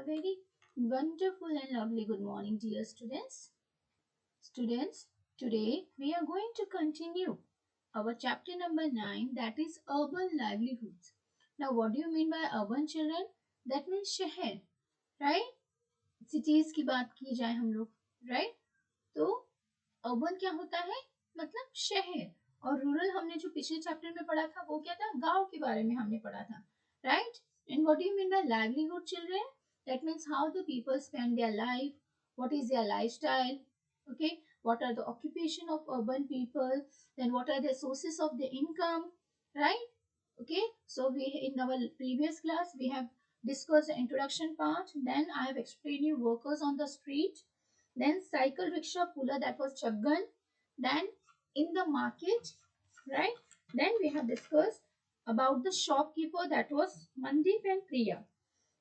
very wonderful and lovely good morning, dear students. Students, today we are going to continue our chapter number 9, that is urban livelihoods. Now, what do you mean by urban children? That means शहर, right? Cities की बात की जाए हम लोग, right? तो urban क्या होता है? मतलब शहर। और रूरल हमने जो पिछले चैप्टर में पढ़ा था वो क्या था? गांव के बारे में हमने पढ़ा था, right? And what do you mean bye livelihood children? That means how the people spend their life, what is their lifestyle, okay? What are the occupation of urban people, then what are the sources of the income, right? Okay, so we in our previous class we have discussed the introduction part, then I have explained you workers on the street, then cycle rickshaw puller, that was Chaggan, then in the market, right? Then we have discussed about the shopkeeper, that was Mandeep and Priya,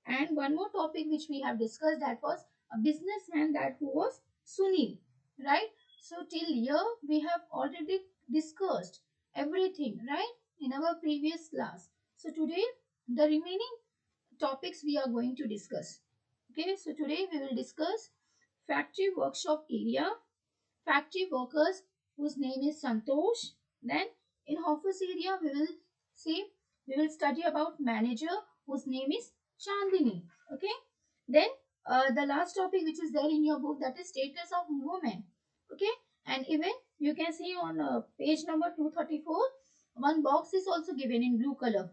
and one more topic which we have discussed, that was a businessman, that who was Sunil, right? So till here we have already discussed everything, right, in our previous class. So today the remaining topics we are going to discuss. Okay, so today we will discuss factory workshop area, factory workers whose name is Santosh. Then in office area we will study about manager whose name is Chandini. Okay, then the last topic which is there in your book, that is status of women. Okay, and even you can see on page number 234 one box is also given in blue color,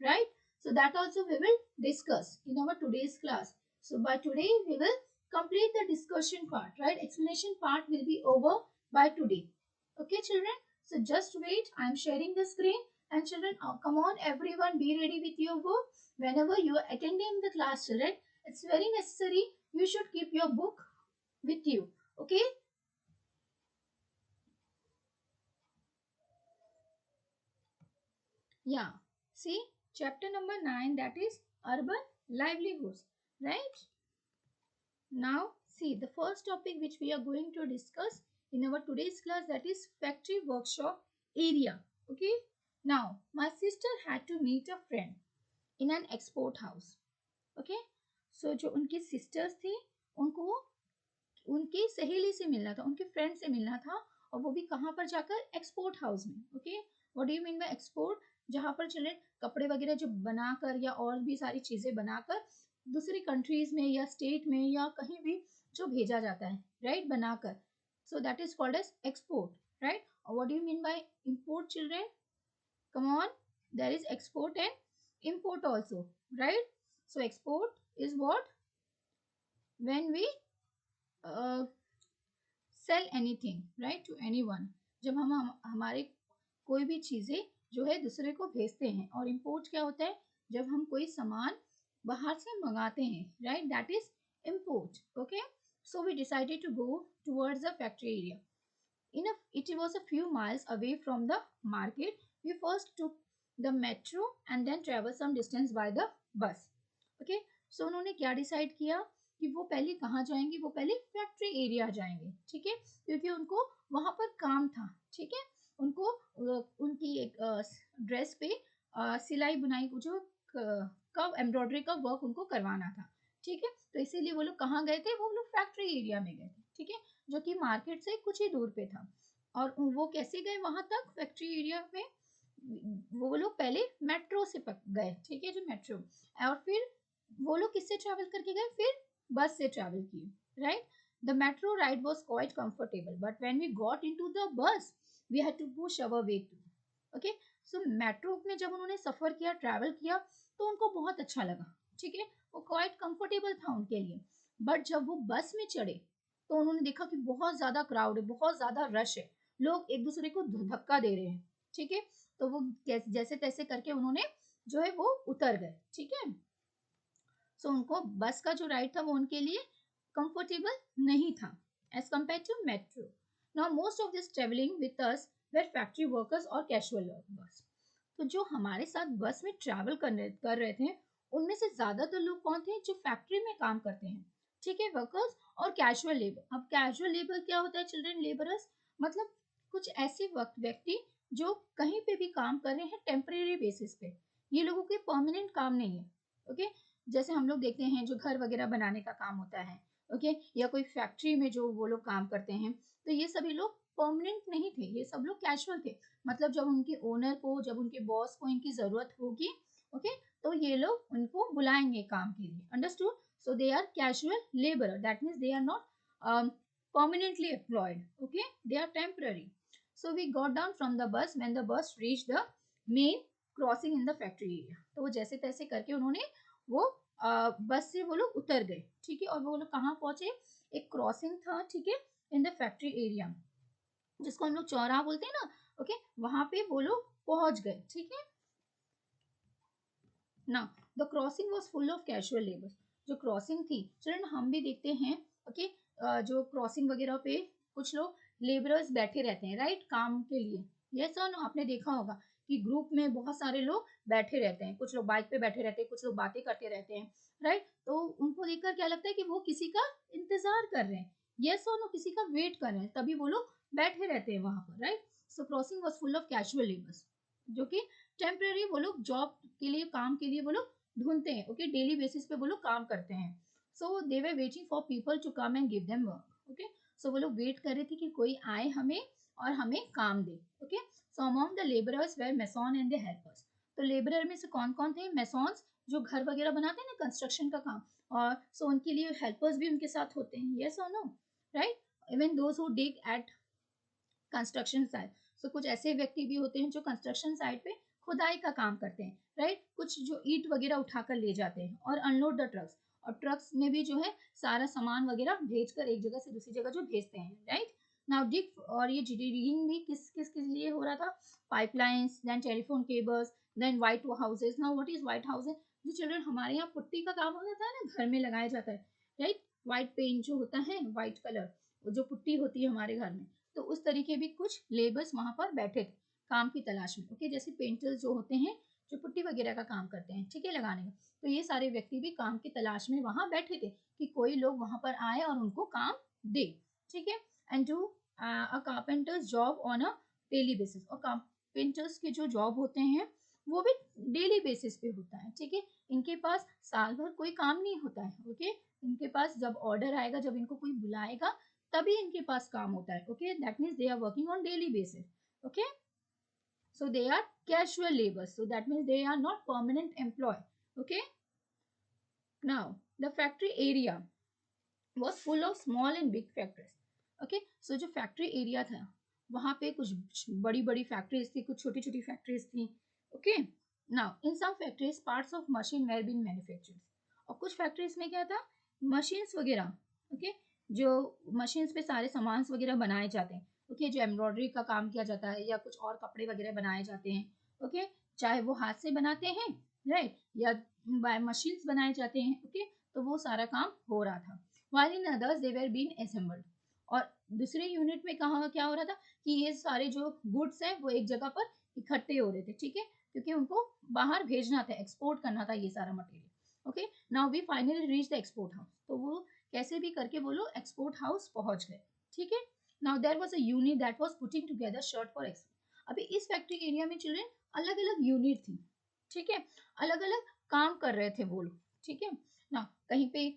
right? So that also we will discuss in our today's class. So by today we will complete the discussion part, right? Explanation part will be over by today. Okay, children? So just wait. I am sharing the screen. And children, come on, everyone, be ready with your book. Whenever you are attending the class, children, it's very necessary. You should keep your book with you. Okay? Yeah. See, chapter number 9, that is urban livelihoods, right? Now, see the first topic which we are going to discuss in our today's class, that is factory workshop area. Okay. Now, my sister had to meet a friend in an export house. Okay. So जो उनकी sisters थी उनको उनकी सहेली से मिलना था, उनके फ्रेंड से मिलना था, और वो भी कहाँ पर जाकर? एक्सपोर्ट हाउस में. Okay, what do you mean bye export? जहाँ पर चिल्ड्रन कपड़े वगैरह जो बनाकर या और भी सारी चीजें बनाकर दूसरी कंट्रीज में या स्टेट में या कहीं भी जो भेजा जाता है, राइट, बनाकर. So that is called as export, right? और what do you mean by import children? Come on, there is export and import also, right? So export is what? When we sell anything, right, to anyone. जब हम हमारे कोई भी चीजें जो है दूसरे को भेजते हैं. और इम्पोर्ट क्या होता है? जब हम कोई सामान बाहर से मंगाते हैं, right, that is import. Okay, so we decided to go towards the factory area. It was a few miles away from the market. We first took the metro and then traveled some distance by the bus. Okay, so उन्होंने क्या decide किया कि वो पहले कहाँ जाएंगे? वो पहले फैक्ट्री एरिया जाएंगे, ठीक है, क्योंकि उनको वहां पर काम था. ठीक है, उनको उनकी एक ड्रेस पे सिलाई बुनाई जो का एम्ब्रॉयडरी का वर्क उनको करवाना था. ठीक है, तो इसीलिए वो लोग कहाँ गए थे? वो लोग फैक्ट्री एरिया में गए थे. ठीक है, जो कि मार्केट से कुछ ही दूर पे था. और वो कैसे गए वहां तक फैक्ट्री एरिया में? वो लोग पहले मेट्रो से गए, ठीक है, जो मेट्रो. और फिर वो लोग किससे ट्रैवल करके गए? फिर बस से ट्रैवल किए, right? The metro ride was quite comfortable, but when we got into the bus we had to push our way to. Okay, so metro में जब उन्होंने सफर किया, ट्रैवल किया, तो उनको बहुत अच्छा लगा. ठीक है, वो क्वाइट कंफर्टेबल था उनके लिए. बट जब वो बस में चढ़े तो उन्होंने देखा कि बहुत ज्यादा क्राउड है, बहुत ज्यादा रश है, लोग एक दूसरे को धक्का दे रहे हैं. ठीक है, तो वो जैसे तैसे करके उन्होंने जो है वो उतर गए. ठीक है, सो उनको बस का जो राइड था वो उनके लिए कंफर्टेबल नहीं था as compare to metro. Now most of this travelling with us were factory workers और कैजुअल वर्कर्स. तो जो हमारे साथ बस में ट्रैवल कर रहे थे उनमें से ज्यादातर लोग कौन थे? जो फैक्ट्री में काम करते हैं, ठीक है, वर्कर्स और कैजुअल लेबर. अब कैजुअल लेबर क्या होता है चिल्ड्रन? लेबरर्स मतलब कुछ ऐसे व्यक्ति जो कहीं पे भी काम कर रहे हैं टेम्परेरी बेसिस पे. ये लोगों के परमानेंट काम नहीं है. ओके, जैसे हम लोग देखते हैं जो घर वगैरह बनाने का काम होता है, ओके, या कोई फैक्ट्री में जो वो लोग काम करते हैं, तो ये सभी लोग परमानेंट नहीं थे, ये सब लोग कैजुअल थे। मतलब जब उनके ओनर को, जब उनके बॉस को इनकी जरूरत होगी, ओके, तो ये लोग उनको बुलाएंगे काम के लिए, understood. So they are casual labourer, that means they are not permanently employed, okay, they are temporary. So we got down from the bus when the bus reached the main crossing in the factory area. तो वो जैसे तैसे करके उन्होंने वो बस से वो लोग उतर गए, ठीक है, और वो लोग कहाँ पहुंचे, एक क्रॉसिंग था, ठीक है, इन द फैक्ट्री एरिया, जिसको हम लोग चौराहा बोलते हैं ना, ओके, वहां पे वो लोग पहुंच गए, ठीक है। ना the crossing was full of casual labour, जो क्रॉसिंग थी, चिल्ड्रन हम भी देखते हैं, ओके, जो क्रॉसिंग वगैरह पे कुछ लोग लेबरर्स बैठे रहते हैं, राइट, काम के लिए। यस और नो, आपने देखा होगा कि ग्रुप में बहुत सारे लोग बैठे रहते हैं, कुछ लोग बाइक पे बैठे रहते हैं, कुछ लोग बातें करते रहते हैं, राइट, तो उनको देखकर क्या लगता है कि वो किसी का इंतजार कर रहे हैं, यस और नो, किसी का वेट कर रहे हैं, तभी वो लोग बैठे रहते हैं वहां पर, right. So crossing was full of casual labours, जो कि टेम्पररी वो लोग जॉब के लिए, काम के लिए वो लोग ढूंढते हैं, ओके, डेली बेसिस पे वो लोग काम करते हैं। So they were waiting for people to come and give them work, okay, so वो लोग वेट कर रहे थे कि कोई आए हमें और हमें काम दे, okay. So among the labourers were mason and the helpers, तो लेबरर में से कौन कौन थे, मैसॉन्स जो घर वगैरह बनाते हैं ना, कंस्ट्रक्शन का काम, और सो उनके लिए हेल्पर्स भी उनके साथ होते हैं, यस और no, right, even those who dig at construction site, so कुछ ऐसे व्यक्ति भी होते हैं जो कंस्ट्रक्शन साइट पे खुदाई का काम करते हैं, राइट, कुछ जो ईंट वगैरह उठाकर ले जाते हैं और अनलोड द ट्रक्स, और ट्रक्स में भी जो है सारा सामान वगैरह भेजकर एक जगह से दूसरी जगह जो भेजते हैं, राइट। नाउ डिग, और ये डिगिंग भी किस किस के लिए हो रहा था, pipelines, then telephone cables, then white houses. Now what is white houses, जो चिल्ड्रन हमारे यहाँ पुट्टी का काम हो जाता है ना, घर में लगाया जाता है, राइट, व्हाइट पेंट जो होता है, व्हाइट कलर, जो पुट्टी होती है हमारे घर में, तो उस तरीके भी कुछ लेबर्स वहां पर बैठे थे काम की तलाश में, ओके, जैसे पेंटर्स जो होते हैं जो पुट्टी वगैरह का काम करते हैं, ठीक है, लगाने का, तो ये सारे व्यक्ति भी काम की तलाश में वहां बैठे थे कि कोई लोग वहां पर आए और उनको काम दे, ठीक है। And do a carpenters job on a daily basis, और कारपेंटर्स के जो जॉब होते हैं वो भी डेली बेसिस पे होता है, ठीक है, इनके पास साल भर कोई काम नहीं होता है, ओके, इनके पास जब ऑर्डर आएगा, जब इनको कोई बुलाएगा, तभी इनके पास काम होता है, okay, that means they are working on daily basis, okay, so they are casual labor, so that means they are not permanent employee, okay. Now the factory area was full of small and big factories, okay, so जो factory area था वहां पे कुछ बड़ी बड़ी factories थी, कुछ छोटी छोटी फैक्ट्रीज थी, okay. Now in some factories parts of machine were being manufactured, और कुछ फैक्ट्रीज में क्या था, मशीन्स वगैरह, ओके, जो मशीन्स पे सारे सामान वगैरह बनाए जाते हैं, ओके, जो एम्ब्रॉयडरी का काम किया जाता है या कुछ और कपड़े वगैरह बनाए जाते हैं, ओके, चाहे वो हाथ से बनाते हैं, राइट, या बाय मशीन्स बनाए जाते हैं, ओके, तो वो सारा काम हो रहा था, while in others they were being assembled, और दूसरे यूनिट में कहा क्या हो रहा था कि ये सारे जो गुड्स है वो एक जगह पर इकट्ठे हो रहे थे, ठीक है, क्योंकि उनको बाहर भेजना था, एक्सपोर्ट करना था ये सारा material, okay. Now we finally reach the export house, तो वो कैसे भी करके वो लोग एक्सपोर्ट हाउस पहुंच गए, ठीक है। Now there was a unit that was putting together shirt for export, अभी इस फैक्ट्री एरिया में चिल्ड्रन अलग अलग यूनिट थी, ठीक है, अलग अलग काम कर रहे थे वो लोग, ठीक है ना, कहीं पे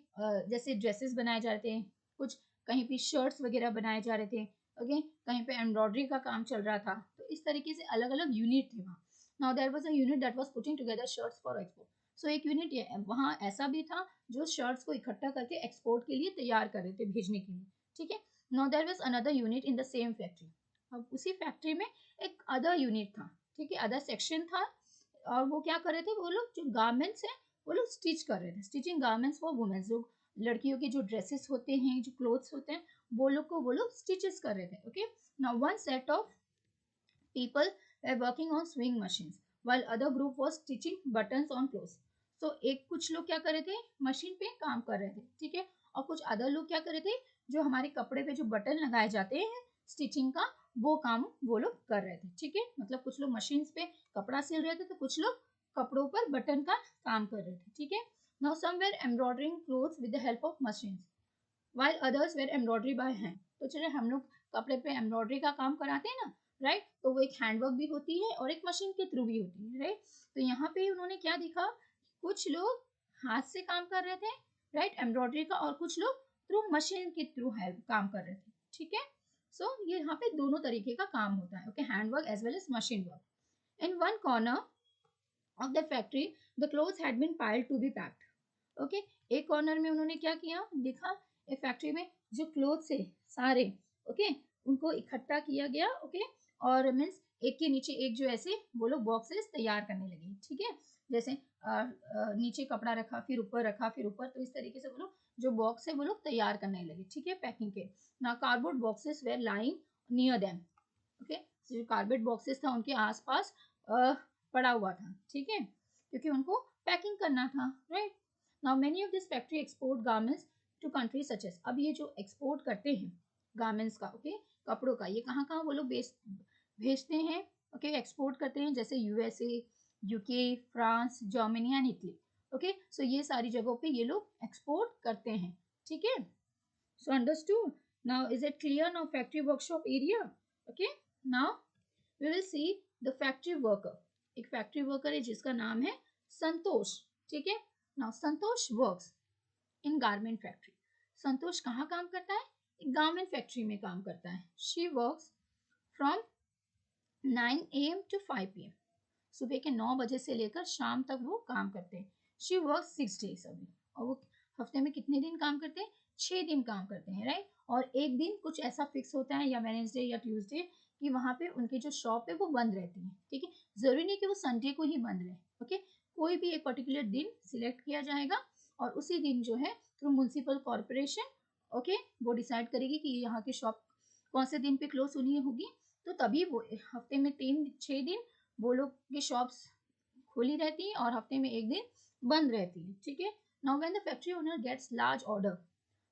जैसे ड्रेसेस बनाए जा रहे थे, कुछ कहीं पे शर्ट्स वगैरह बनाए जा रहे थे, ओके, कहीं पे एम्ब्रॉयडरी का काम चल रहा था, तो इस तरीके से अलग अलग यूनिट थे वहाँ। Now there was a unit that was putting together shirts for export, so एक यूनिट वहाँ ऐसा भी था जो शर्ट्स को इकट्ठा करके एक्सपोर्ट के लिए तैयार कर रहे थे भेजने के लिए, ठीक है। Now there was another unit in the same factory, अब उसी फैक्ट्री में एक अदर यूनिट था, ठीक है, अदर सेक्शन था, और वो क्या कर रहे थे, वो लोग जो गारमेंट्स है वो लोग स्टिच कर रहे थे, स्टिचिंग गारमेंट्स फॉर वुमेन्स, जो लड़कियों के जो ड्रेसेस होते हैं, जो क्लोथ्स होते हैं, वो लोग को वो लोग स्टिचेस कर रहे थे, okay. Now one set of people were working on sewing machines while other group was stitching buttons on clothes, so एक कुछ लोग क्या कर रहे थे, मशीन पे काम कर रहे थे, ठीक है, और कुछ अदर लोग क्या कर रहे थे, जो हमारे कपड़े पे जो बटन लगाए जाते हैं स्टिचिंग का, वो काम वो लोग कर रहे थे, ठीक है, मतलब कुछ लोग मशीन पे कपड़ा सिल रहे थे, तो कुछ लोग कपड़ों पर बटन का काम कर रहे थे, ठीक है। Now some were embroidering clothes with the help of machines while others were embroidery by hand, तो चलिए हम लोग कपड़े पे एम्ब्रॉयडरी का काम कराते हैं ना, राइट, तो वो एक हैंडवर्क भी होती है और एक मशीन के थ्रू भी होती है, राइट। तो यहाँ पे उन्होंने क्या देखा, कुछ लोग हाथ से काम कर रहे थे, राइट, एम्ब्रॉयडरी का, और कुछ लोग थ्रू मशीन के थ्रू हेल्प काम कर रहे थे, ठीक है। सो ये यहाँ पे दोनों तरीके का काम होता है, okay, hand work as well as machine work. In one corner of the factory the clothes had been piled to be packed, okay. एक कॉर्नर में उन्होंने क्या किया, देखा, एक फैक्ट्री में जो क्लोथ्स है सारे, ओके, उनको इकट्ठा किया गया, ओके, और मीन्स एक के नीचे एक जो ऐसे वो लोग बॉक्सेस तैयार करने लगे, ठीक है। जैसे नीचे कपड़ा रखा, फिर ऊपर रखा, फिर ऊपर, तो इस तरीके से वो लोग जो बॉक्स है वो लोग तैयार करने लगे, ठीक है, पैकिंग के। ना cardboard boxes were lying near them, okay, जो कार्डबोर्ड बॉक्सेस था उनके आसपास पड़ा हुआ था, ठीक है, क्योंकि उनको पैकिंग करना था, right. Now many of this factory export garments to country such as, अब ये जो एक्सपोर्ट करते हैं गारमेंट्स का, ओके, कपड़ों का, ये कहाँ कहाँ वो लोग भेजते हैं, ओके, एक्सपोर्ट करते हैं, जैसे USA, UK, France, Germany and Italy, okay. So ये सारी जगहों पे ये लोग एक्सपोर्ट करते हैं, ठीक है। So understood, now is it clear, now factory workshop area, okay. Now we will see the factory worker, एक फैक्ट्री वर्कर है जिसका नाम है संतोष, ठीक है। Now Santosh works in garment factory, Santosh कहाँ काम करता है, एक गारमेंट फैक्ट्री में काम करता है। She works from 9 AM to 5 PM, सुबह के 9 बजे से लेकर शाम तक वो काम करते हैं। She work 6 days a week, और वो हफ्ते में कितने दिन काम करते हैं, 6 दिन काम करते हैं, राइट। और एक दिन कुछ ऐसा फिक्स होता है, या वेडनेसडे या ट्यूसडे, कि वहाँ पे उनकी जो शॉप है वो बंद रहती है, ठीक है। जरूरी नहीं कि वो संडे को ही बंद रहे, ओके, कोई भी एक पर्टिकुलर दिन सिलेक्ट किया जाएगा, और उसी दिन जो है थ्रू म्यूनसिपल कॉरपोरेशन, ओके, वो डिसाइड करेगी कि यहाँ की शॉप कौन से दिन पे क्लोज होनी होगी, तो तभी वो हफ्ते में 6 दिन वो लोग की शॉप्स खुली रहती है, और हफ्ते में एक दिन बंद रहती है, ठीक है। Now when the factory owner gets large order,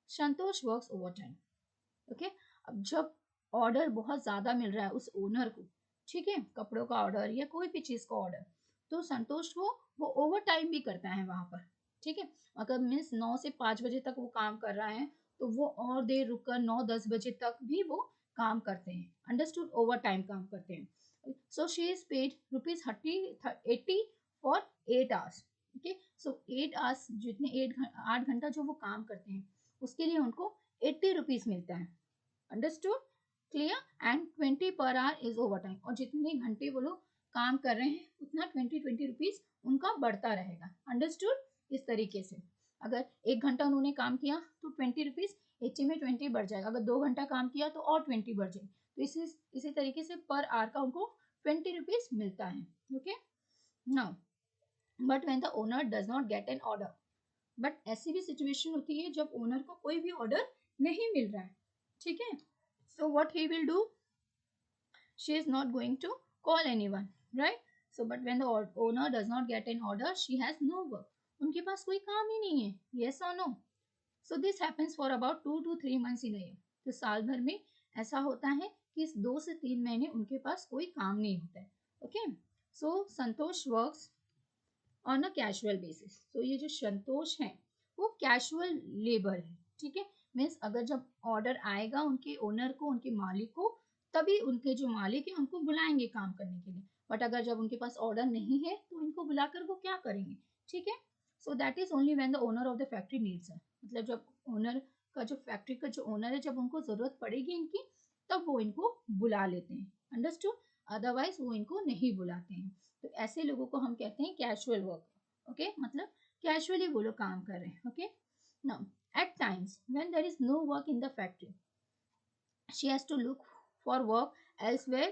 Santosh works over time, okay. अब जब ऑर्डर बहुत ज्यादा मिल रहा है उस ओनर को, ठीक है, कपड़ों का ऑर्डर या कोई भी चीज का ऑर्डर, तो संतोष वो ओवर टाइम भी करता है वहां पर, ठीक है। अगर मीन्स 9 से 5 बजे तक वो काम कर रहा है, तो वो और देर रुककर 9-10 बजे तक भी वो काम करते हैं, अंडरस्टूड, ओवर टाइम काम करते हैं। So she is paid ₹80 for 8 hours, okay. So 8 hours, जितने 8 घंटा जो वो काम करते हैं, उसके लिए उनको ₹80 मिलता है, understood, clear. And 20 per hour is over time, और जितने घंटे वो लोग काम कर रहे हैं उतना 20 रुपीज उनका बढ़ता रहेगा, अंडरस्टूड। इस तरीके से अगर 1 घंटा उन्होंने काम किया तो 20 रुपीज, 80 में 20 बढ़ जाएगा, अगर 2 घंटा काम किया तो और 20 बढ़ जाएगी, तो इसी तरीके से पर आवर का उनको 20 रुपीज मिलता है, okay. Now but when the owner does not get an order, but ऐसी भी सिचुएशन होती है जब ओनर को कोई भी ऑर्डर नहीं मिल रहा है, ठीक है। So what he will do? She is not going to call anyone, right? So but when the owner does not get an order, she has no work. उनके पास कोई काम ही नहीं है, yes or no? So this happens for about 2 to 3 months in a year. तो साल भर में ऐसा होता है कि इस 2 से 3 महीने उनके पास कोई काम नहीं होता है, okay. So Santosh works on a casual basis, तो ये जो संतोष है वो कैजुअल लेबर है, ठीक है। मीन्स अगर जब ऑर्डर आएगा उनके ओनर को, उनके मालिक को, तभी उनके जो मालिक है उनको बुलाएंगे काम करने के लिए, बट अगर जब उनके पास ऑर्डर नहीं है तो इनको बुलाकर वो क्या करेंगे, ठीक है। सो that is only when the owner of the factory needs है, मतलब जब ओनर का जो फैक्ट्री का जो ओनर है, जब उनको जरूरत पड़ेगी इनकी, तब वो इनको बुला लेते हैं, अंडरस्टूड, अदरवाइज वो इनको नहीं बुलाते हैं। तो ऐसे लोगों को हम कहते हैं कैजुअल वर्कर, ओके, मतलब कैजुअली वो लोग काम कर रहे हैं, okay. Now at times when there is no work in the factory, she has to look for work elsewhere,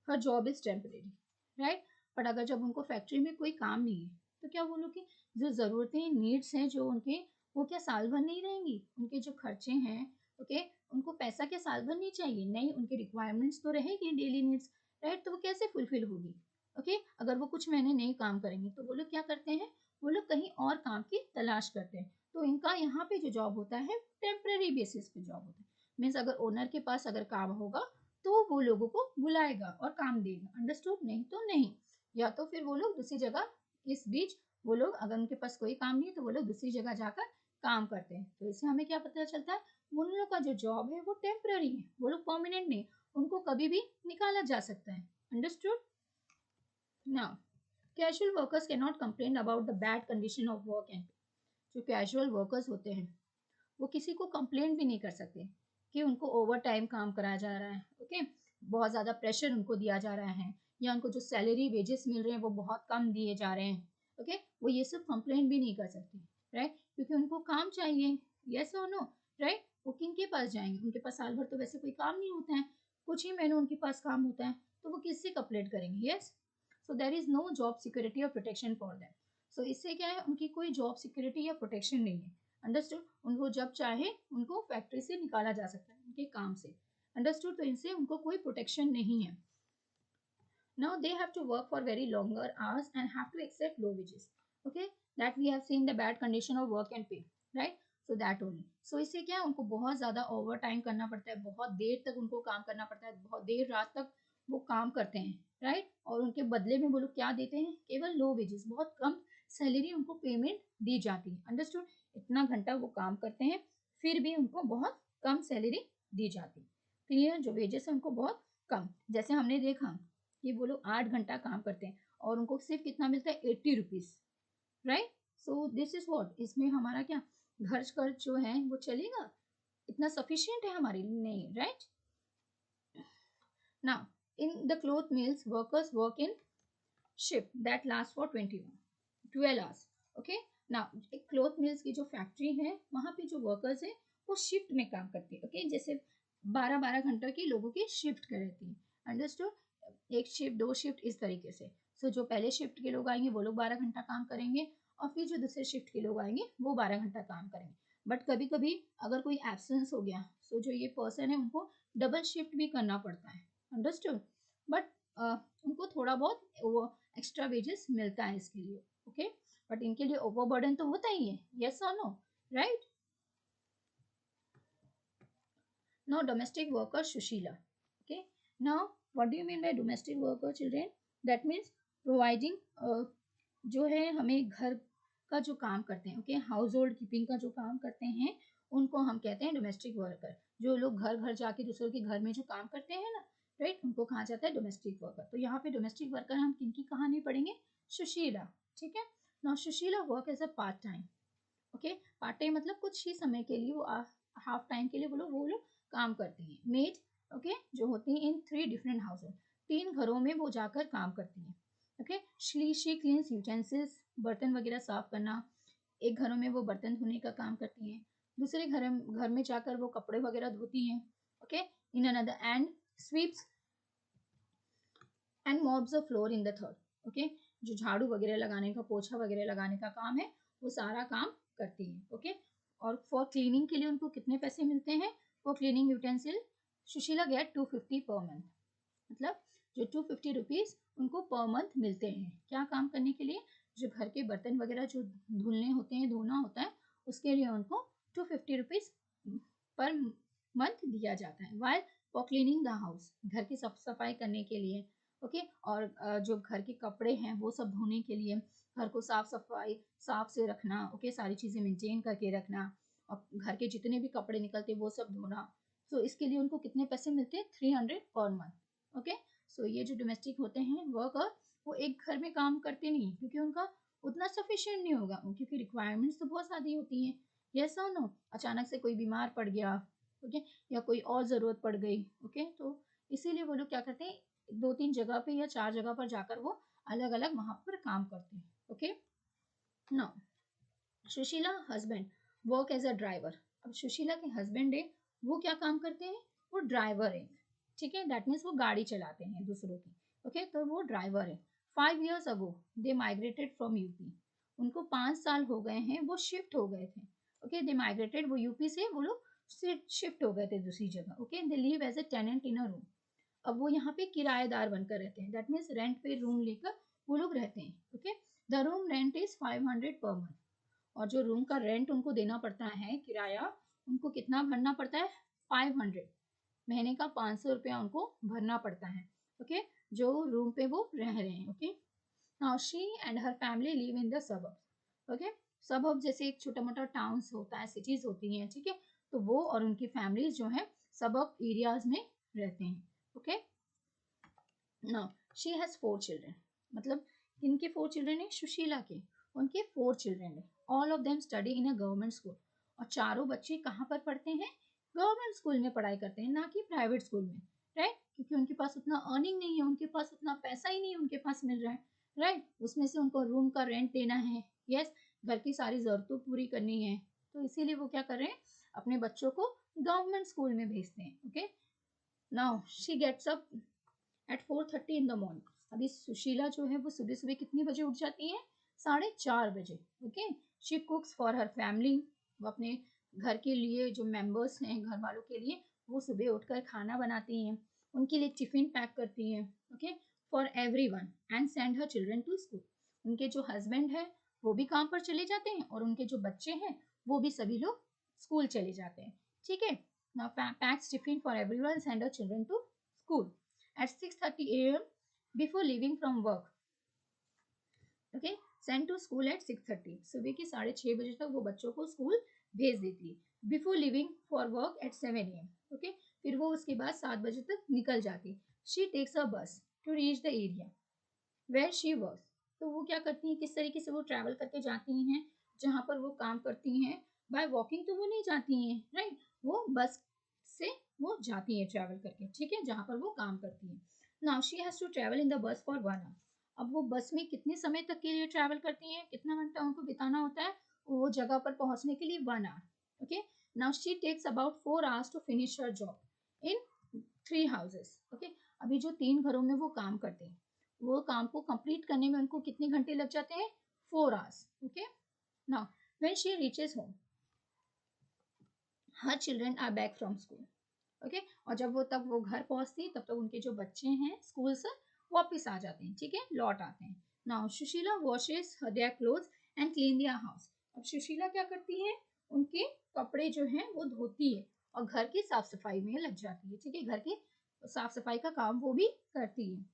her job is temporary, right। पर अगर जब उनको फैक्ट्री में कोई काम नहीं है, तो क्या वो लोग की जो ज़रूरतें, नीड्स हैं जो उनके, वो क्या साल भर नहीं रहेंगी, उनके जो खर्चे हैं, ओके, उनको पैसा क्या साल भर नहीं चाहिए, नहीं, उनके रिक्वायरमेंट्स तो रहेगी, डेली नीड्स, राइट, तो वो कैसे फुलफिल होगी, ओके। अगर वो कुछ महीने नहीं काम करेंगे तो वो लोग क्या करते हैं, वो लोग कहीं और काम की तलाश करते हैं। तो इनका यहाँ पे जो जॉब होता है टेम्पररी बेसिस पे जॉब होता है, मीन्स अगर ओनर के पास अगर काम होगा तो वो लोगों को बुलाएगा और काम देगा, अंडरस्टूड, नहीं तो नहीं, या तो फिर वो लोग दूसरी जगह, इस बीच वो लोग अगर उनके पास कोई काम नहीं है तो वो लोग दूसरी जगह जाकर काम करते हैं। तो इससे हमें क्या पता चलता है, उन लोगों का जो जॉब है वो टेम्पररी है, वो लोग परमानेंट नहीं, उनको कभी भी निकाला जा सकता है, understood. Now casual workers cannot complain about the bad condition of work and pay. जो कैजुअल वर्कर्स होते हैं वो किसी को कंप्लेंट भी नहीं कर सकते कि उनको ओवर टाइम काम कराया जा रहा है, ओके, बहुत ज़्यादा प्रेशर उनको दिया जा रहा है, या उनको जो सैलरी वेजेस मिल रहे हैं वो बहुत कम दिए जा रहे हैं, ओके, वो ये सब कंप्लेंट भी नहीं कर सकते, राइट, क्योंकि उनको काम चाहिए, यस और नो, राइट, वो किन के पास जाएंगे, उनके पास साल भर तो वैसे कोई काम नहीं होता है, कुछ ही महीने उनके पास काम होता है, तो वो किससे कंप्लेंट करेंगे, yes, so there is no job security और प्रोटेक्शन फॉर दैम, सो इससे क्या है, उनकी कोई जॉब सिक्योरिटी या प्रोटेक्शन नहीं है, अंडरस्टूड, उनको जब चाहे उनको फैक्ट्री से निकाला जा सकता है उनके काम से, अंडरस्टूड, तो इनसे उनको कोई प्रोटेक्शन नहीं है. Now they have to work for very longer hours and have to accept low wages. Okay, that we have seen the bad condition of work and pay, right? So that only. So इससे क्या है, उनको बहुत ज़्यादा over time करना पड़ता है, बहुत देर तक उनको काम करना पड़ता है, बहुत देर रात तक वो काम करते हैं, राइट, और उनके बदले में वो लोग क्या देते हैं, केवल लो वेजेस, बहुत कम सैलरी उनको पेमेंट दी जाती है, अंडरस्टूड, इतना घंटा वो काम करते हैं फिर भी उनको बहुत कम सैलरी दी जाती है, क्लियर, जो वेजेस है उनको बहुत कम, जैसे हमने देखा कि वो लोग 8 घंटा काम करते हैं और उनको सिर्फ कितना मिलता है, 80 rupees, right, so this is what, इसमें हमारा क्या खर्च जो है वो चलेगा, इतना सफिशियंट है हमारे लिए नहीं, right. Now in the cloth mills workers work in shift that last for 12 hours, okay. Now एक क्लोथ मिल्स की जो फैक्ट्री है वहां पे जो वर्कर्स है वो शिफ्ट में काम करते हैं, ओके, जैसे 12-12 घंटा की लोगों की शिफ्ट कर रहती है, अंडरस्टूड, एक शिफ्ट, दो शिफ्ट, इस तरीके से. सो जो पहले शिफ्ट के लोग आएंगे वो लोग 12 घंटा काम करेंगे और फिर जो दूसरे शिफ्ट के लोग आएंगे वो 12 घंटा काम करेंगे, बट कभी कभी अगर कोई एब्सेंस हो गया सो जो ये पर्सन है उनको डबल शिफ्ट भी करना पड़ता है, अंडरस्टूड, बट उनको थोड़ा बहुत वो एक्स्ट्रा वेजेस मिलता है इसके लिए, ओके, बट इनके लिए ओवरबर्डन तो होता ही है, यस और no, right. Now domestic worker Shushila. Okay. Now what do you mean by domestic worker children? That means providing जो है हमें घर का जो काम करते हैं, ओके, हाउस होल्ड कीपिंग का जो काम करते हैं उनको हम कहते हैं डोमेस्टिक वर्कर. जो लोग घर घर जाके दूसरों के घर में जो काम करते हैं ना, राइट, उनको कहा जाता है डोमेस्टिक वर्कर. तो यहाँ पे डोमेस्टिक वर्कर हम किनकी कहानी पढ़ेंगे, सुशीला, ठीक है. Now Sushila work as a part time, okay, part time मतलब कुछ ही समय के लिए, वो हाफ टाइम के लिए वो लोग काम करती हैं, मेड, ओके, जो होती हैं इन 3 डिफरेंट हाउस, 3 घरों में वो जाकर काम करती हैं, ओके. शी क्लीन्स यूटेंसिल्स, बर्तन वगैरह साफ करना, एक घरों में वो बर्तन धोने का काम करती हैं, दूसरे घर में जाकर वो कपड़े वगैरह धोती हैं, okay. In another and sweeps and mobs the floor in the third, okay, जो झाड़ू वगैरह लगाने का, पोछा वगैरह लगाने का काम है वो सारा काम करती है, ओके. और फॉर क्लीनिंग के लिए उनको कितने पैसे मिलते हैं, for cleaning utensil Sushila get 250 per month, मतलब जो 250 रुपीज उनको पर मंथ मिलते हैं, क्या काम करने के लिए, जो घर के बर्तन वगैरह जो धुलने होते हैं, धोना होता है, उसके लिए उनको 250 रुपीज पर मंथ दिया जाता है, while for cleaning the house, घर की साफ सफाई करने के लिए, ओके, और जो घर के कपड़े हैं वो सब धोने के लिए, घर को साफ सफाई साफ से रखना, ओके, सारी चीज़ें मेंटेन करके रखना, और घर के जितने भी कपड़े निकलते वो सब धोना, सो इसके लिए उनको कितने पैसे मिलते हैं, 300 पर मंथ, ओके. सो ये जो डोमेस्टिक होते हैं वर्कर वो एक घर में काम करते नहीं क्योंकि उनका उतना सफिशिएंट नहीं होगा, क्योंकि रिक्वायरमेंट्स तो बहुत सारी होती हैं, यस और नो, अचानक से कोई बीमार पड़ गया, ओके, या कोई और ज़रूरत पड़ गई, ओके, तो इसीलिए वो लोग क्या करते हैं, 2-3 जगह पे या 4 जगह पर जाकर वो अलग अलग वहां पर काम करते हैं, okay. No Sushila husband work as a driver. अब सुशीला के हस्बैंड है वो क्या काम करते हैं, वो ड्राइवर है, ठीक है, दैट मीन्स वो गाड़ी चलाते हैं दूसरों की, ओके, तो वो ड्राइवर है. 5 years ago they migrated from UP, उनको 5 साल हो गए हैं वो शिफ्ट हो गए थे, ओके, दे माइग्रेटेड, वो यूपी से वो लोग शिफ्ट हो गए थे दूसरी जगह, okay, they live as a tenant in a room. अब वो यहाँ पे किराएदार बनकर रहते हैं, दैट मीन्स रेंट पे रूम लेकर वो लोग रहते हैं, okay. The room rent is 500 per month, और जो रूम का रेंट उनको देना पड़ता है, किराया, उनको कितना भरना पड़ता है, 500, महीने का 500 रुपया उनको भरना पड़ता है, ओके, जो रूम पे वो रह रहे हैं, okay. Now she and her family live in the suburbs, okay, suburb जैसे एक छोटा मोटा टाउन्स होता है, सिटीज होती हैं, ठीक है, तो वो और उनकी फैमिलीज जो है सबर्ब एरियाज में रहते हैं, okay. Now she has 4 children, मतलब किनके 4 चिल्ड्रन है, सुशीला के, उनके 4 चिल्ड्रन है, all of them study in a government school. और चारों बच्चे कहाँ पर पढ़ते हैं? गवर्नमेंट स्कूल में पढ़ाई करते हैं, ना कि प्राइवेट स्कूल में, राइट? क्योंकि उनके पास उतना अर्निंग नहीं है, उनके पास उतना पैसा ही नहीं उनके पास मिल रहा है, राइट? उसमें से उनको रूम का रेंट देना है, यस, घर की सारी जरूरतों पूरी करनी है, तो इसीलिए वो क्या कर रहे हैं, अपने बच्चों को गवर्नमेंट स्कूल में भेजते हैं। Okay, now she gets up at 4:30 in the morning. अभी सुशीला जो है वो सुबह सुबह कितनी बजे उठ जाती है? 4:30 बजे। Okay, she कुक्स for her family. वो अपने घर के लिए, जो मेंबर्स हैं घर वालों के लिए, वो सुबह उठकर खाना बनाती हैं, उनके लिए टिफिन पैक करती हैं, okay, for everyone, and send her children to school. उनके जो हस्बैंड है वो भी काम पर चले जाते हैं और उनके जो बच्चे हैं वो भी सभी लोग स्कूल चले जाते हैं, ठीक है। Now packs tiffin for everyone, send her children to school at 6:30 a.m. before leaving from work. Okay, send to school at 6:30. सुबह के 6:30 तक वो बच्चों को स्कूल भेज देती है. Before leaving for work at 7 a.m. Okay, फिर वो उसके बाद 7 बजे तक निकल जाती. She takes a bus to reach the area where she works. तो वो क्या करती हैं, किस तरीके से वो ट्रैवल करके जाती हैं जहाँ पर वो काम करती हैं? बाय वॉकिंग तो वो नहीं जाती हैं, राइट? वो बस से वो जाती हैं ट्रैवल करके, ठीक है, जहाँ पर वो काम करती हैं. Now she has to travel in the bus for 1 hour. अब वो बस में कितने समय तक के लिए ट्रैवल करती हैं, कितना घंटा उनको बिताना होता है वो जगह पर पहुंचने के लिए? 1 hour. Okay, now she takes about 4 hours to finish her job in 3 houses. Okay, अभी जो 3 घरों में वो काम करते हैं वो काम को कंप्लीट करने में उनको कितने घंटे लग जाते हैं? 4 hours. Okay, now when she reaches home, her children are back from school. Okay, और जब वो घर पहुंचती तब तक उनके जो बच्चे हैं स्कूल से वापस आ जाते हैं, ठीक है, लौट आते हैं. Now Sushila washes their clothes and clean their house. अब सुशीला क्या करती है? उनके कपड़े जो हैं वो धोती है और घर की साफ सफाई में लग जाती है, ठीक है, घर की साफ सफाई का काम वो भी करती है,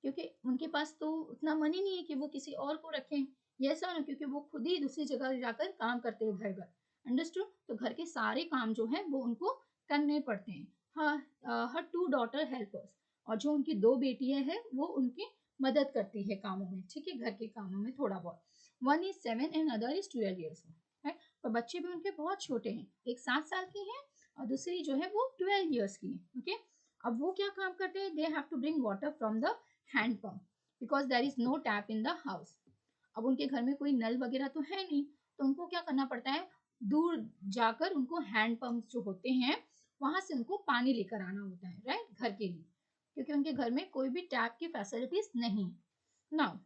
क्योंकि उनके पास तो उतना मनी नहीं है कि वो किसी और को रखें, ये ऐसा ना, क्योंकि वो खुद ही दूसरी जगह जाकर काम करते हैं घर घर. अंडरस्टूड? तो घर के सारे काम जो है वो उनको करने पड़ते हैं. हाँ, हर 2 डॉटर हेल्पर्स, और जो उनकी 2 बेटियां हैं वो उनकी मदद करती है कामों में, ठीक है, घर के कामों में थोड़ा बहुत. 1 is 7 and other is 12 years. है, पर बच्चे भी उनके बहुत छोटे हैं, एक 7 साल की है और दूसरी जो है वो 12 years की है. ओके, अब वो क्या काम करते हैं? They have to bring water from the hand pump because there is no tap in the house. अब उनके घर में कोई नल वगैरह तो है नहीं, तो उनको क्या करना पड़ता है? दूर जाकर उनको हैंड पंप जो होते हैं वहां से उनको पानी लेकर आना होता है, राइट, घर के लिए, क्योंकि उनके घर में कोई भी टैप की फैसिलिटीज नहीं. Now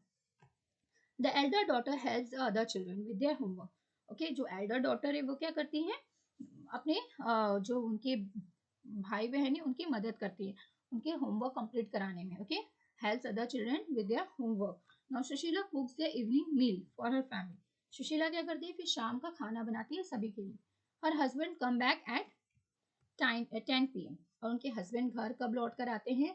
the Elder daughter helps the other children with their homework. Okay, जो एल्डर डॉटर है वो क्या करती है? अपने जो उनके भाई बहन है उनकी मदद करती है उनके होमवर्क कंप्लीट कराने में. Okay, helps other children with their homework. Now Sushila cooks their evening meal for her family. Sushila क्या करती है? फिर शाम का खाना बनाती है सभी के लिए. Her husband come back at time 10 p.m. और उनके हस्बैंड घर कब लौट कर आते हैं?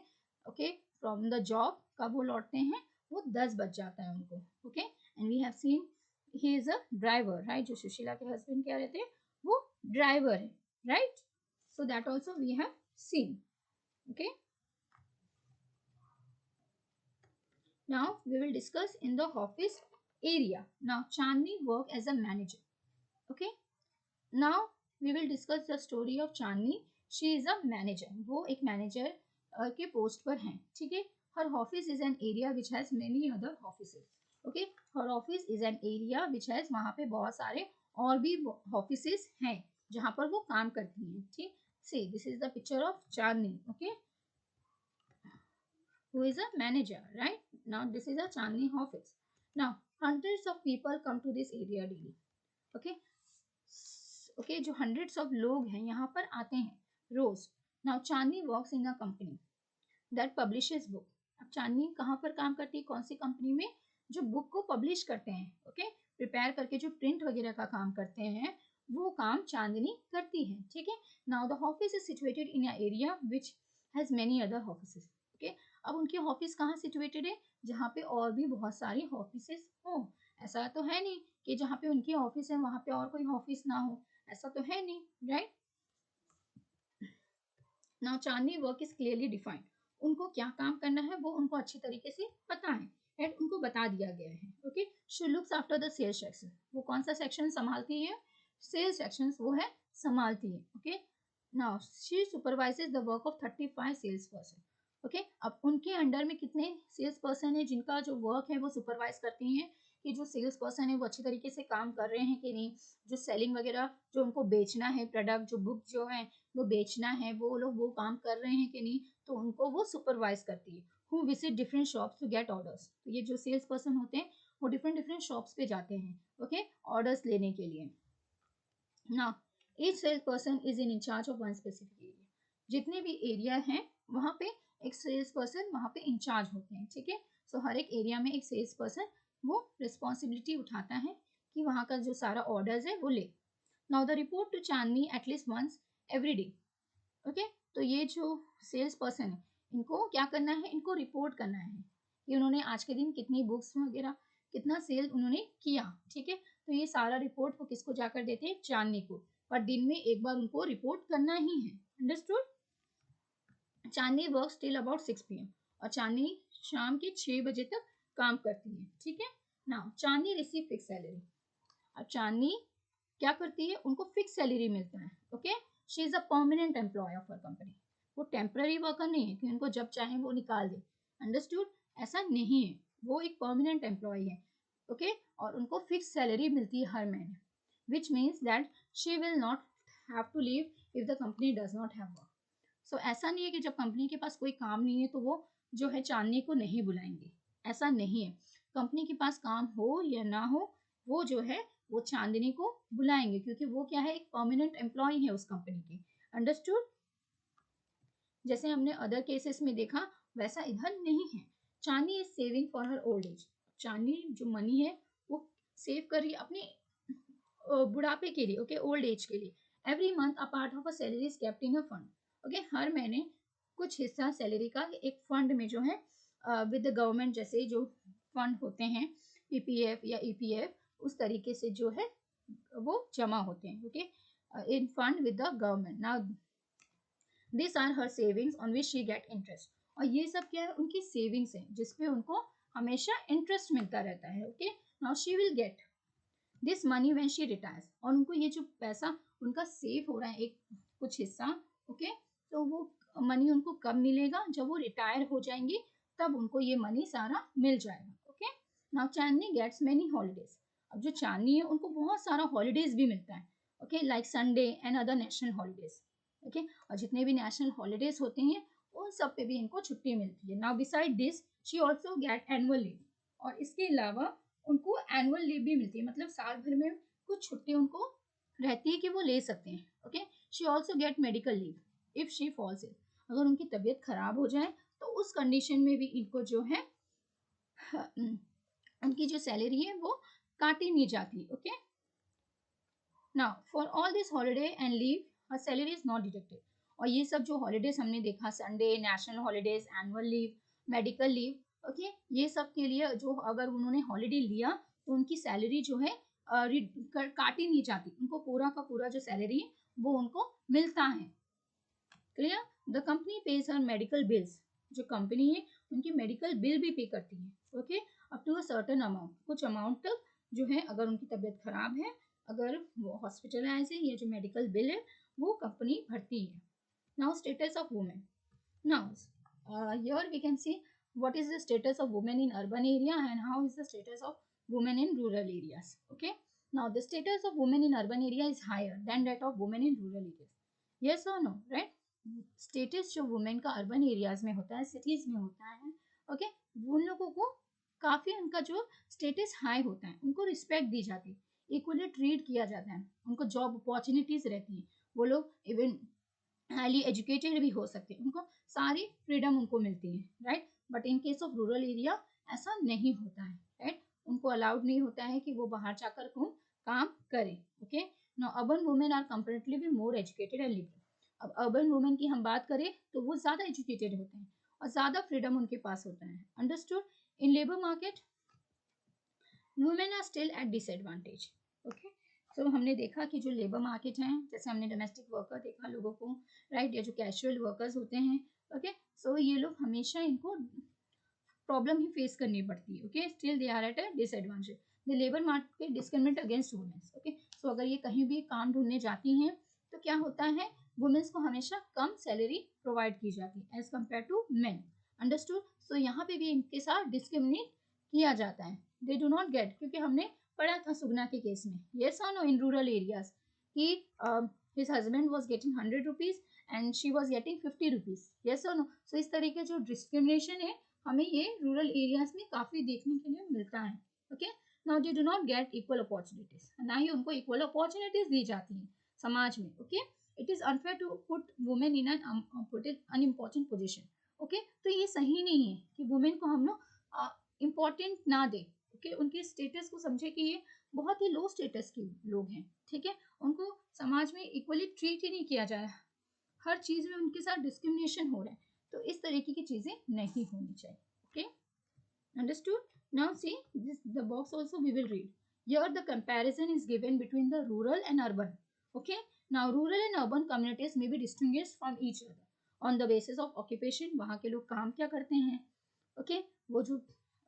ओके, फ्रॉम द जॉब कब वो लौटते हैं? वो 10 बज जाता है उनको. Okay, and we have seen he is a driver, right? जो सुशीला के हस्बैंड क्या रहते हैं वो ड्राइवर है, right? So that also we have seen. Okay, now we will discuss in the office area. Now Chandni work as a manager. Okay, now we will discuss the story of Chandni. She is a manager. वो एक manager के post पर हैं, ठीक है. Her office is an area which has many other offices. Okay, her office is an area which has, वहाँ पे बहुत सारे और भी offices हैं जहाँ पर वो काम करती हैं, ठीक. See, this is the picture of Chandni. Okay, who is a manager, right? Now this is a Chandni office. Now hundreds of people come to this area daily. Okay, okay, जो hundreds of लोग हैं यहाँ पर आते हैं रोज. Now Chandni works in a company that publishes book. अब चांदनी कहाँ पर काम करती है? कौन सी कंपनी में? जो बुक को पब्लिश करते हैं, ओके, प्रिपेयर करके जो प्रिंट वगैरह का काम करते हैं वो काम चांदनी करती है, ठीक है. Now the office is situated in a area which has many other offices. Okay, अब उनकी ऑफिस कहाँ सिचुएटेड है? जहाँ पे और भी बहुत सारी ऑफिसेस हो. ऐसा तो है नहीं कि जहाँ पे उनकी ऑफिस है वहाँ पे और कोई ऑफिस ना हो, ऐसा तो है नहीं, right? Now Chandni work is clearly defined. उनको क्या काम करना है वो उनको अच्छी तरीके से पता है. राइट, उनको बता दिया गया है। Okay, she looks after the sales section, वो कौन सा सेक्शन संभालती है? सेल्स सेक्शन वो है संभालती है। Okay, now she supervises the work of 35 sales person. Okay, अब उनके अंडर में कितने सेल्स पर्सन है जिनका जो वर्क है वो सुपरवाइज करती हैं कि जो सेल्स पर्सन है वो अच्छी तरीके से काम कर रहे हैं कि नहीं, जो सेलिंग वगैरह जो उनको बेचना है प्रोडक्ट, जो बुक जो है वो बेचना है, वो लोग वो काम कर रहे हैं कि नहीं, तो उनको वो सुपरवाइज करती है। Who visit different shops to get orders, तो ये जो सेल्स पर्सन होते हैं वो डिफरेंट डिफरेंट शॉप्स पे जाते हैं। ओके, ऑर्डर्स लेने के लिए। Now each sales person is in charge of one specific area, जितने भी एरिया हैं वहाँ पे एक सेल्स पर्सन वहाँ पे इंचार्ज होते हैं। ठीक है, सो हर एक एरिया में एक सेल्स पर्सन वो रिस्पॉन्सिबिलिटी उठाता है कि वहाँ का जो सारा ऑर्डर्स है वो ले। Now the report to Chandni at least once every day. Okay, तो ये जो सेल्स पर्सन है इनको क्या करना है, इनको रिपोर्ट करना है कि उन्होंने आज के दिन कितनी बुक्स वगैरह कितना सेल उन्होंने किया। ठीक है, तो ये सारा रिपोर्ट वो किसको जाकर देते हैं? चांदनी को, पर दिन में एक बार उनको रिपोर्ट करना ही है। Understood? Chandni work till about 6 PM, और चांदनी शाम के 6 बजे तक काम करती है। ठीक है, नाउ चांदनी रिसीव फिक्स सैलरी, और चांदनी क्या करती है? उनको फिक्स सैलरी मिलता है। Okay, she is a permanent employ of her company, वो टेम्पररी वर्कर नहीं है कि उनको जब चाहे वो निकाल दे। अंडरस्टूड? ऐसा नहीं है, वो एक परमानेंट एम्प्लॉय है। ओके, और उनको फिक्स सैलरी मिलती है हर महीने, which means that she will not have to leave if the company does not have work. So ऐसा नहीं है कि जब कंपनी के पास कोई काम नहीं है तो वो जो है चांदनी को नहीं बुलाएंगे, ऐसा नहीं है। कंपनी के पास काम हो या ना हो, वो जो है वो चांदनी को बुलाएंगे, क्योंकि वो क्या है? एक परमानेंट एम्प्लॉय है उस कंपनी की। अंडरस्टूड? जैसे हमने अदर केसेस में देखा वैसा इधर नहीं है। Chandni is saving for her old age, Chandni जो मनी है वो सेव कर रही है अपने बुढ़ापे के लिए। ओके, ओल्ड एज के लिए। Every month a part of a salary is kept in a fund. Okay, हर महीने कुछ हिस्सा सैलरी का एक फंड में जो है विद द गवर्नमेंट, जैसे जो फंड होते हैं पीपीएफ या ईपीएफ, उस तरीके से जो है वो जमा होते हैं। Okay, in fund with the government. Now this are her savings on which she get interest, और ये सब क्या है? उनकी सेविंग्स है जिसपे उनको हमेशा इंटरेस्ट मिलता रहता है। Okay, now she will get this money when she retires, और उनको ये जो पैसा उनका सेव हो रहा है एक कुछ हिस्सा, ओके, तो वो मनी उनको कब मिलेगा? जब वो रिटायर हो जाएंगी तब उनको ये मनी सारा मिल जाएगा। ओके, नाउ चांदनी गेट्स मेनी हॉलीडेज, अब जो चांदनी है उनको बहुत सारा हॉलीडेज भी मिलता है। Okay, like Sunday and other national holidays. Okay, और जितने भी नेशनल हॉलीडेज होते हैं उन सब पे भी इनको छुट्टी मिलती है। Now beside this she also gate annual leave, और इसके अलावा उनको एनुअल लीव भी मिलती है, मतलब साल भर में कुछ छुट्टी उनको रहती है कि वो ले सकते हैं। Okay, she also get medical leave if she falls ill, अगर उनकी तबीयत खराब हो जाए तो उस कंडीशन में भी इनको जो है उनकी जो सैलरी है वो काटी नहीं जाती। Okay, now for all this holiday and leave her salary is not deducted, और ये सब जो हॉलीडेज हमने देखा, Sunday, national holidays, annual leave, medical leave, okay, ये सब के लिए जो अगर उन्होंने हॉलीडे लिया तो उनकी सैलरी जो है काटी नहीं जाती, उनको पूरा का पूरा जो सैलरी है वो उनको मिलता है। Clear? The company pays her medical bills, जो कंपनी है उनकी मेडिकल बिल भी पे करती है। Okay, up to a certain amount, कुछ अमाउंट तक जो है, अगर उनकी तबीयत खराब है, अगर वो हॉस्पिटलाइज है, ये जो मेडिकल बिल है वो कंपनी भरती है। Now status of women, now here we can see what is the status of women in urban area and how is the status of women in rural areas. Okay, now the status of women in urban area is higher than that of women in rural areas. Yes or no? Right? Status जो women का urban areas में होता है, cities में होता है, okay, उन लोगों को काफी उनका जो स्टेटस हाई होता है, उनको रिस्पेक्ट दी जाती है, इक्वली ट्रीट किया जाता है, उनको जॉब अपॉर्चुनिटीज रहती है, वो लोग इवन हाईली एजुकेटेड भी हो सकते हैं, उनको सारी फ्रीडम उनको मिलती है। Right, but in case of rural area ऐसा नहीं होता है। राइट, उनको अलाउड नहीं होता है कि वो बाहर जाकर काम करें। Okay, now urban women are comparatively भी मोर एजुकेटेड एंड लिबरल, अब अर्बन वुमेन की हम बात करें तो वो ज़्यादा एजुकेटेड होते हैं और ज़्यादा फ्रीडम उनके पास होता है। Understood? In labour market women are still at disadvantage. Okay, so हमने देखा कि जो लेबर मार्केट है, जैसे हमने डोमेस्टिक वर्कर देखा लोगों को, राइट, या जो कैजुअल वर्कर्स होते हैं, ओके, सो ये लोग हमेशा इनको प्रॉब्लम ही फेस करनी पड़ती है. Okay, still they are at a disadvantage. The labour market discriminate against womens. Okay, so अगर ये कहीं भी काम ढूंढने जाती हैं तो क्या होता है, वुमेन्स को हमेशा कम सैलरी प्रोवाइड की जाती है as compare to men. Understood. So यहाँ पे भी इनके साथ डिस्क्रिमिनेट किया जाता है. दे डू नॉट गेट, क्योंकि हमने पढ़ा था सुगना के केस में, यस और नो, इन रूरल एरियाज कि his husband was getting 100 rupees and she was getting 50 rupees. Yes और नो. सो इस तरीके जो डिस्क्रिमिनेशन है हमें ये रूरल एरियाज में काफी देखने के लिए मिलता है. Okay, now they do not get equal opportunities, ना ही उनको इक्वल अपॉर्चुनिटीज दी जाती हैं समाज में. Okay, it is unfair to put women in an unimportant position. Okay, तो ये सही नहीं है कि वुमेन को हम लोग इम्पोर्टेंट ना दे. ओके, उनके स्टेटस को समझे कि ये बहुत ही लो स्टेटस के लोग हैं. ठीक है, उनको समाज में इक्वली ट्रीट ही नहीं किया जा रहा, हर चीज में उनके साथ डिस्क्रिमिनेशन हो रहा है. तो इस तरीके की चीजें नहीं होनी चाहिए. Okay, understood. Now see this, the box also we will read. Here the comparison is given between the rural and urban. Okay, now rural and urban communities may be distinguished from each other on the basis of occupation. वहाँ के लोग काम क्या करते हैं. Okay, वो जो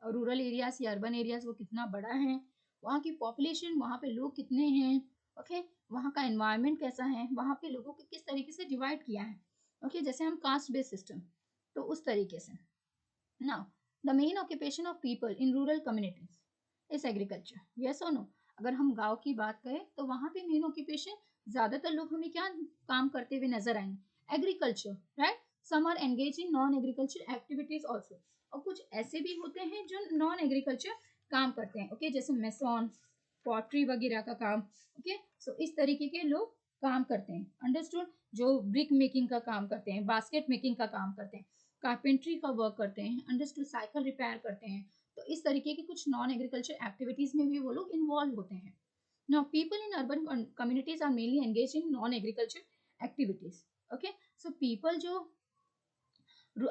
rural areas या अर्बन एरियाज वो कितना बड़ा है, वहाँ की पॉपुलेशन, वहाँ पे लोग कितने हैं. ओके, वहाँ का एनवायरनमेंट कैसा है, वहाँ पे लोगों को किस तरीके से डिवाइड किया है. ओके, जैसे हम कास्ट बेस्ड सिस्टम, तो उस तरीके से. Now the main occupation of people in rural communities is agriculture. Yes और नो. अगर हम गांव की बात करें तो वहाँ पे मेन ऑक्यूपेशन, ज्यादातर लोग हमें क्या काम करते हुए नजर आएंगे, agriculture. Right, some are engage in non agriculture activities also, और कुछ ऐसे भी होते हैं जो नॉन एग्रीकल्चर काम करते हैं. ओके, जैसे मेसॉन, पॉटरी वगैरह का काम. ओके, सो इस तरीके के लोग काम करते हैं. अंडरस्टूड. जो ब्रिक मेकिंग का काम करते हैं, बास्केट मेकिंग का काम करते हैं, कारपेंट्री का वर्क करते हैं, अंडरस्टूड, साइकिल रिपेयर करते हैं. तो इस तरीके की कुछ नॉन एग्रीकल्चर एक्टिविटीज में भी वो लोग इन्वॉल्व होते हैं. Now people in urban communities are mainly engage in non agriculture activities. Okay, so people जो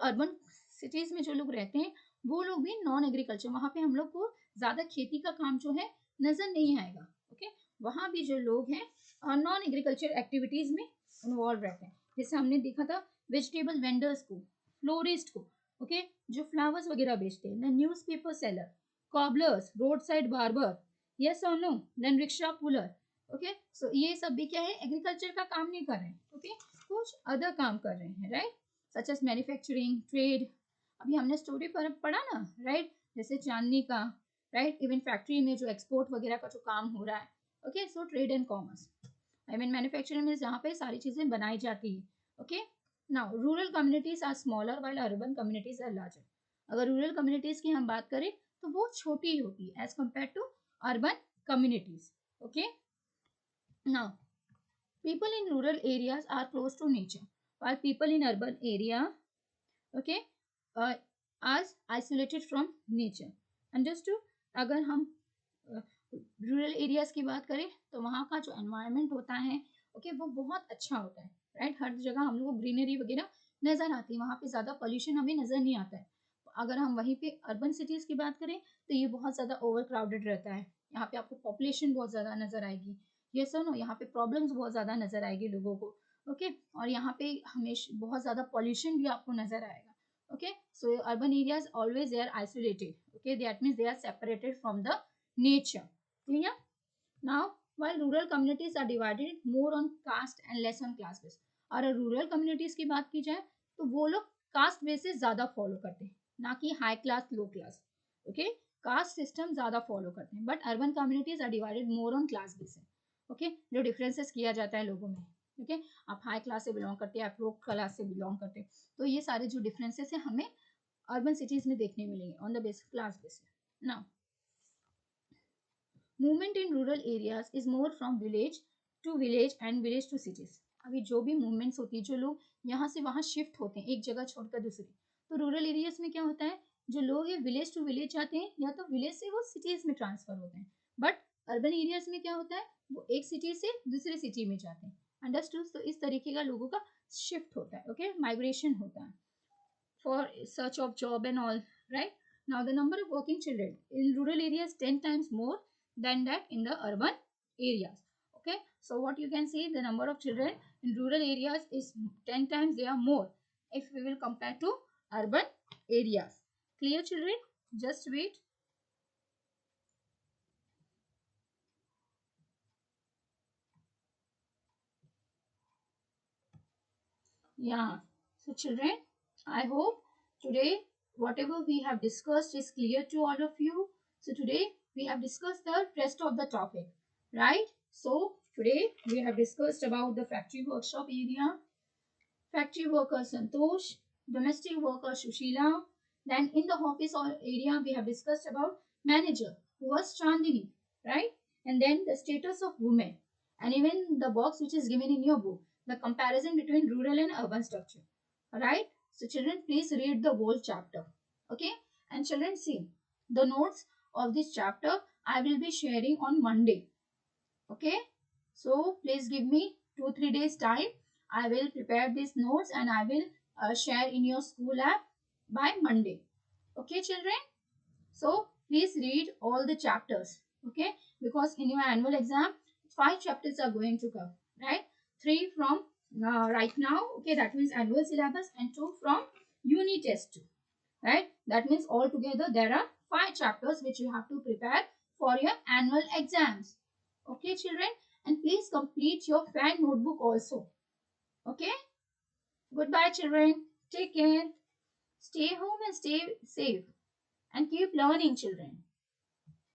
अर्बन सिटीज में जो लोग रहते हैं वो लोग भी नॉन एग्रीकल्चर, वहाँ पे हम लोग को ज्यादा खेती का काम जो है नजर नहीं आएगा. ओके, वहाँ भी जो लोग हैं नॉन एग्रीकल्चर एक्टिविटीज में इन्वॉल्व रहते हैं. जैसे हमने देखा था वेजिटेबल वेंडर्स को, फ्लोरिस्ट को, ओके, जो फ्लावर्स वगैरह बेचते हैं, then newspaper seller, cobblers, road side barber, yes और no, then rickshaw puller. Okay, so ये सब भी क्या है, एग्रीकल्चर का काम नहीं कर रहे हैं. ओके, कुछ अदर काम कर रहे हैं. Right, such as manufacturing, trade. अभी हमने स्टोरी पर पढ़ा ना, राइट, जैसे चांदनी का, राइट, इवन फैक्ट्री में जो एक्सपोर्ट वगैरह का जो काम हो रहा है. Okay, so trade and commerce, I mean manufacturing में जहाँ पे सारी चीजें बनाई जाती है. Okay, now rural communities are smaller while urban communities are larger. अगर रूरल कम्युनिटीज की हम बात करें तो वो छोटी होती है as compare to urban communities. Okay, now people in rural areas are close to nature while people in urban area, okay, are isolated from nature. Understood. अगर हम रूरल एरियाज की बात करें तो वहाँ का जो एनवायरनमेंट होता है, ओके, वो बहुत अच्छा होता है. राइट, हर जगह हम लोग को ग्रीनरी वगैरह नजर आती है, वहाँ पे ज्यादा पॉल्यूशन हमें नजर नहीं आता है. अगर हम वहीं पे अर्बन सिटीज की बात करें तो ये बहुत ज्यादा ओवर क्राउडेड रहता है. यहाँ पे आपको पॉपुलेशन बहुत ज्यादा नजर आएगी. ये सुनो, यहाँ पे प्रॉब्लम्स बहुत ज्यादा नजर आएगी लोगों को. ओके, और यहाँ पे हमेशा बहुत ज्यादा पॉल्यूशन भी आपको नजर आएगा. Okay, so urban areas always they are isolated. Okay, that means they are separated from the nature. Clear. Now while rural communities are divided more on caste and less on class base. और rural communities की बात की जाए तो वो लोग caste basis ज्यादा follow करते हैं, ना कि high class low class. Okay, caste system ज्यादा फॉलो करते हैं. But urban communities are divided more on class basis. Okay, जो डिफरेंसेस किया जाता है लोगों में. ओके, आप हाई क्लास से बिलोंग करते हैं, आप लो क्लास से बिलोंग करते हैं, तो ये सारे जो डिफरेंसेस है हमें अर्बन सिटीज में देखने मिलेंगे on the basis class basis. Now movement in rural areas is more from village to village and village to cities. अभी जो भी मूवमेंट्स होती है, जो लोग यहाँ से वहाँ शिफ्ट होते हैं एक जगह छोड़कर दूसरी, तो रूरल एरियाज में क्या होता है, जो लोग हैं विलेज टू विलेज जाते हैं या तो विलेज से वो सिटीज में ट्रांसफर होते हैं. बट अर्बन एरियाज में क्या होता है, वो एक सिटी से दूसरी सिटी में जाते हैं. अंडरस्टूड. तो इस तरीके का लोगों का शिफ्ट होता है. ओके, माइग्रेशन होता है for search of job and all. Right, now the number of working children in rural areas 10 times more than that in the urban areas. Okay, so what you can see, the number of children in rural areas is 10 times they are more if we will compare to urban areas. Clear children. Just wait. Yeah. So children, I hope today whatever we have discussed is clear to all of you. So today we have discussed the rest of the topic, right? So today we have discussed about the factory workshop area, factory worker Santosh, domestic worker Shushila. Then in the office or area we have discussed about manager who was Chandini, right? And then the status of women, and even the box which is given in your book, the comparison between rural and urban structure. Alright? So children, please read the whole chapter. Okay? And children, see the notes of this chapter I will be sharing on Monday. Okay, so please give me 2-3 days time. I will prepare these notes and I will share in your school app by Monday. Okay children, so please read all the chapters. Okay, because in your annual exam 5 chapters are going to come, right? 3 from right now, okay, that means annual syllabus, and 2 from uni test 2, right? That means altogether there are 5 chapters which you have to prepare for your annual exams. Okay children, and please complete your fan notebook also. Okay, goodbye children, take care, stay home and stay safe, and keep learning children.